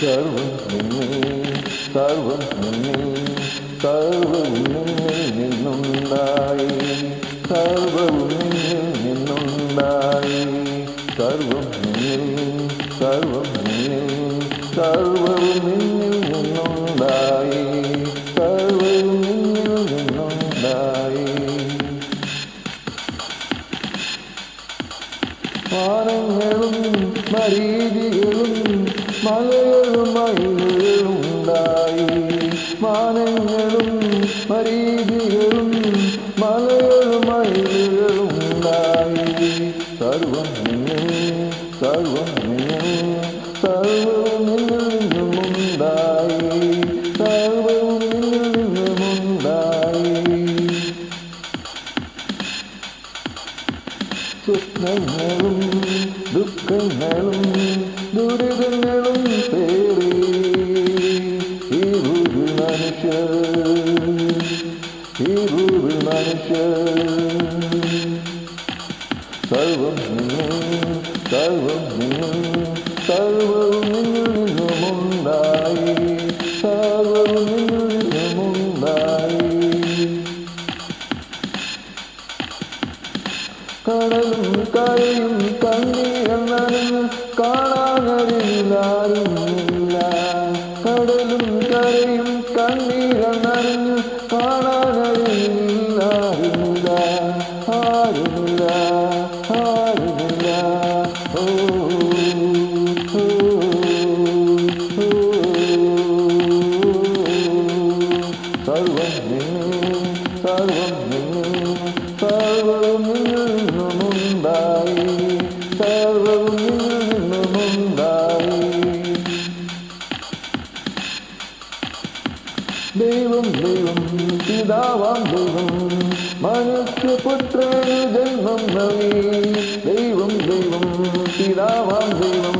സർവം നിന്നിൽ സർവം നിന്നിൽ സർവവും നിന്നിൽ നിന്നുണ്ടായി സർവവും നിന്നിൽ നിന്നുണ്ടായി സർവം നിന്നിൽ സർവം നിന്നിൽ സർവവും നിന്നിൽ നിന്നുണ്ടായി സർവവും നിന്നിൽ നിന്നുണ്ടായി വാനങ്ങളും മരീചികളും മലകളും മയിലുകളുണ്ടായി മാനങ്ങളും മരീചികളും മലകളും മയിലുകളുണ്ടായി സർവം നിന്നിൽ സർവം നിന്നിൽ സർവവും നിന്നിൽ നിന്നുമുണ്ടായി സർവവും നിന്നിൽ നിന്നുമുണ്ടായി സ്വപ്നങ്ങളും ദുഃഖങ്ങളും ദുരിതങ്ങളും പേറി ഈ ഭൂവിൽ മനുഷ്യർ സർവം നിന്നിൽ സർവം നിന്നിൽ സർവവും നിന്നിൽ നിന്നുമുണ്ടായി സർവവും നിന്നിൽ നിന്നുമുണ്ടായി കടലും കരയും കണ്ണീരെന്നറിഞ്ഞ് കാണാനറിയില്ലാരുമില്ല കടലും കരയും കണ്ണീരെന്നറിഞ്ഞ് കാണാനറിയില്ലാരുമില്ല ആരുമില്ല ആരുമില്ല ഓ സർവം നിന്നിൽ സർവം നിന്നിൽ സർവവും നിന്നിൽ നിന്നുമുണ്ടായി സർവവും നിന്നിൽ നിന്നുമുണ്ടായി ദൈവം ദൈവം പിതാവാം ദൈവം മനുഷ്യപുത്രന് ജന്മം നൽകി ദൈവം ദൈവം പിതാവാം ദൈവം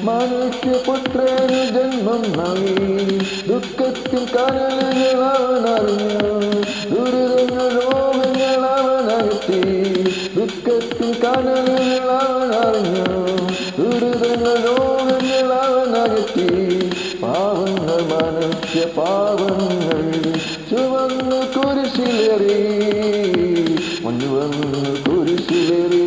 മനുഷ്യപുത്രന് ജന്മം നൽകി ദുഃഖത്തിൽ കനലുകൾ അവനറിഞ്ഞു ദുരിതങ്ങൾ രോഗങ്ങൾ അവനകറ്റി ദുഃഖത്തിൽ കനലുകൾ അവനറിഞ്ഞു ദുരിതങ്ങൾ രോഗങ്ങൾ അവനകറ്റി പാവങ്ങൾ മനുഷ്യ പാവങ്ങൾ ചുവന്ന് കുരിശിലേറി മഞ്ഞുവന്ന് കുരിശിലേറി